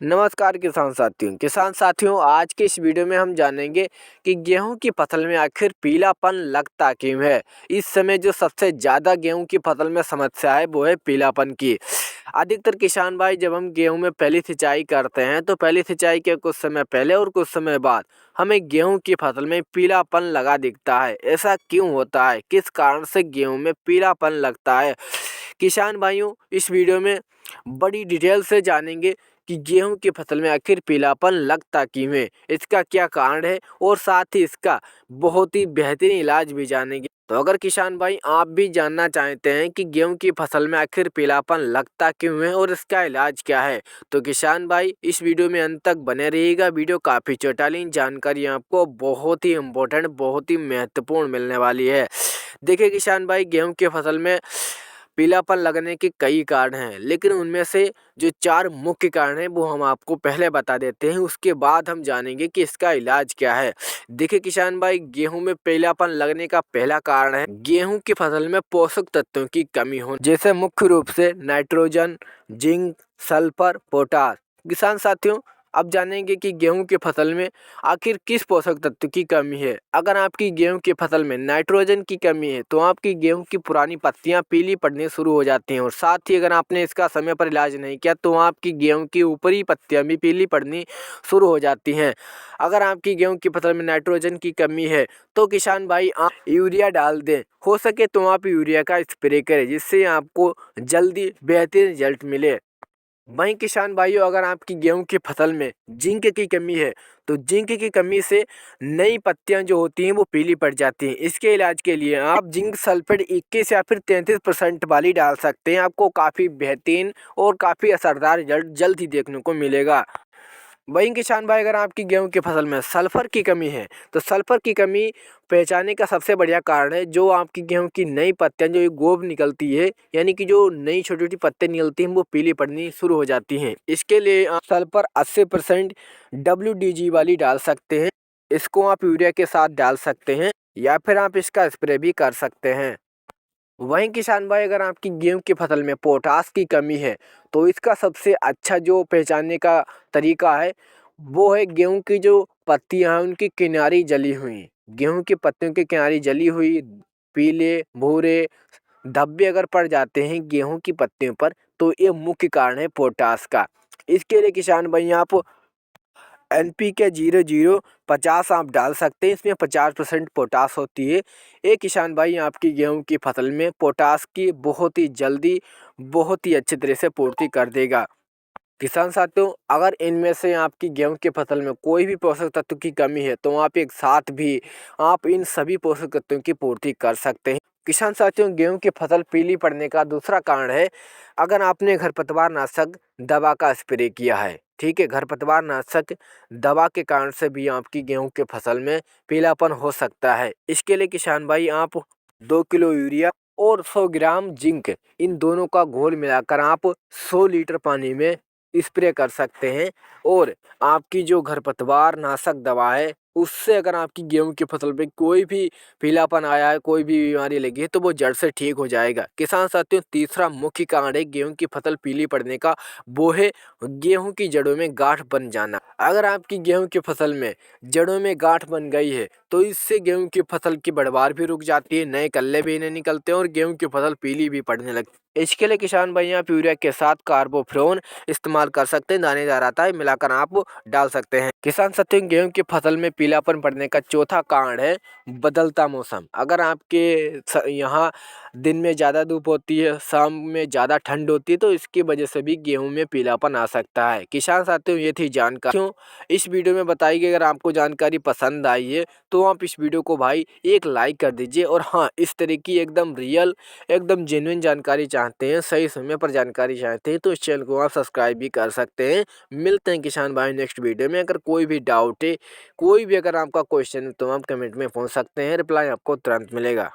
नमस्कार किसान साथियों आज के इस वीडियो में हम जानेंगे कि गेहूं की फसल में आखिर पीलापन लगता क्यों है। इस समय जो सबसे ज़्यादा गेहूं की फसल में समस्या है वो है पीलापन की। अधिकतर किसान भाई जब हम गेहूं में पहली सिंचाई करते हैं तो पहली सिंचाई के कुछ समय पहले और कुछ समय बाद हमें गेहूं की फसल में पीलापन लगा दिखता है। ऐसा क्यों होता है, किस कारण से गेहूं में पीलापन लगता है, किसान भाइयों इस वीडियो में बड़ी डिटेल से जानेंगे कि गेहूं की फसल में आखिर पीलापन लगता क्यों है, इसका क्या कारण है और साथ ही इसका बहुत ही बेहतरीन इलाज भी जानेंगे। तो अगर किसान भाई आप भी जानना चाहते हैं कि गेहूं की फसल में आखिर पीलापन लगता क्यों है और इसका इलाज क्या है, तो किसान भाई इस वीडियो में अंत तक बने रहिएगा। वीडियो काफ़ी चौटालीन जानकारी आपको बहुत ही इम्पोर्टेंट, बहुत ही महत्वपूर्ण मिलने वाली है। देखिए किसान भाई, गेहूं की फसल में पीलापन लगने के कई कारण हैं, लेकिन उनमें से जो 4 मुख्य कारण हैं वो हम आपको पहले बता देते हैं, उसके बाद हम जानेंगे कि इसका इलाज क्या है। देखिए किसान भाई, गेहूं में पीलापन लगने का पहला कारण है गेहूं की फसल में पोषक तत्वों की कमी होना, जैसे मुख्य रूप से नाइट्रोजन, जिंक, सल्फर, पोटास। किसान साथियों अब जानेंगे कि गेहूं की फसल में आखिर किस पोषक तत्व की कमी है। अगर आपकी गेहूं की फसल में नाइट्रोजन की कमी है तो आपकी गेहूं की पुरानी पत्तियां पीली पड़नी शुरू हो जाती हैं और साथ ही अगर आपने इसका समय पर इलाज नहीं किया तो आपकी गेहूं की ऊपरी पत्तियां भी पीली पड़नी शुरू हो जाती हैं। अगर आपकी गेहूं की फसल में नाइट्रोजन की कमी है तो किसान भाई आप यूरिया डाल दें, हो सके तो आप यूरिया का स्प्रे करें जिससे आपको जल्दी बेहतर रिजल्ट मिले। वहीं किसान भाइयों, अगर आपकी गेहूं की फसल में जिंक की कमी है तो जिंक की कमी से नई पत्तियां जो होती हैं वो पीली पड़ जाती हैं। इसके इलाज के लिए आप जिंक सल्फेट 21 या फिर 33% वाली डाल सकते हैं। आपको काफ़ी बेहतरीन और काफ़ी असरदार रिजल्ट जल्द ही देखने को मिलेगा। वहीं किसान भाई, अगर आपकी गेहूं की फसल में सल्फर की कमी है तो सल्फर की कमी पहचानने का सबसे बढ़िया कारण है जो आपकी गेहूं की नई पत्तियां जो ये गोब निकलती है, यानी कि जो नई छोटी छोटी पत्तियां निकलती हैं वो पीली पड़नी शुरू हो जाती हैं। इसके लिए आप सल्फर 80% WDG वाली डाल सकते हैं। इसको आप यूरिया के साथ डाल सकते हैं या फिर आप इसका स्प्रे भी कर सकते हैं। वहीं किसान भाई, अगर आपकी गेहूं की फसल में पोटास की कमी है तो इसका सबसे अच्छा जो पहचानने का तरीका है वो है गेहूं की जो पत्तियां हैं उनकी किनारी जली हुई। गेहूं की पत्तियों की किनारी जली हुई पीले भूरे धब्बे अगर पड़ जाते हैं गेहूं की पत्तियों पर तो ये मुख्य कारण है पोटास का। इसके लिए किसान भाई आप NPK 0050 आप डाल सकते हैं, इसमें 50% पोटास होती है। ये किसान भाई आपकी गेहूं की फसल में पोटास की बहुत ही जल्दी बहुत ही अच्छी तरह से पूर्ति कर देगा। किसान साथियों, अगर इनमें से आपकी गेहूं की फसल में कोई भी पोषक तत्व की कमी है तो आप एक साथ भी आप इन सभी पोषक तत्वों की पूर्ति कर सकते हैं। किसान साथियों, गेहूं की फसल पीली पड़ने का दूसरा कारण है अगर आपने खरपतवार नाशक दवा का स्प्रे किया है। ठीक है, खरपतवार नाशक दवा के कारण से भी आपकी गेहूं के फसल में पीलापन हो सकता है। इसके लिए किसान भाई आप 2 किलो यूरिया और 100 ग्राम जिंक, इन दोनों का घोल मिलाकर आप 100 लीटर पानी में स्प्रे कर सकते हैं और आपकी जो खरपतवार नाशक दवा है उससे अगर आपकी गेहूं की फसल पे कोई भी पीलापन आया है, कोई भी बीमारी लगी है तो वो जड़ से ठीक हो जाएगा। किसान साथियों, तीसरा मुख्य कारण है गेहूं की फसल पीली पड़ने का, वो है गेहूं की जड़ों में गांठ बन जाना। अगर आपकी गेहूं की फसल में जड़ों में गांठ बन गई है तो इससे गेहूं की फसल की बढ़वार भी रुक जाती है, नए कल्ले भी नहीं निकलते और गेहूं की फसल पीली भी पड़ने लगती है। इसके लिए किसान भाई आप यूरिया के साथ कार्बोफ्लोन इस्तेमाल कर सकते हैं, दानेदार आता है, मिलाकर आप डाल सकते हैं। किसान साथियों, गेहूं की फसल में पीलापन पड़ने का चौथा कारण है बदलता मौसम। अगर आपके यहाँ दिन में ज़्यादा धूप होती है, शाम में ज़्यादा ठंड होती है तो इसकी वजह से भी गेहूं में पीलापन आ सकता है। किसान साथियों, ये थी जानकारी इस वीडियो में बताई गई। अगर आपको जानकारी पसंद आई है तो आप इस वीडियो को भाई एक लाइक कर दीजिए और हाँ, इस तरह की एकदम रियल एकदम जेन्युइन जानकारी चाहते हैं, सही समय पर जानकारी चाहते हैं तो इस चैनल को आप सब्सक्राइब भी कर सकते हैं। मिलते हैं किसान भाई नेक्स्ट वीडियो में। अगर कोई भी डाउट है, कोई भी अगर आपका क्वेश्चन है तो आप कमेंट में पूछ सकते हैं, रिप्लाई आपको तुरंत मिलेगा।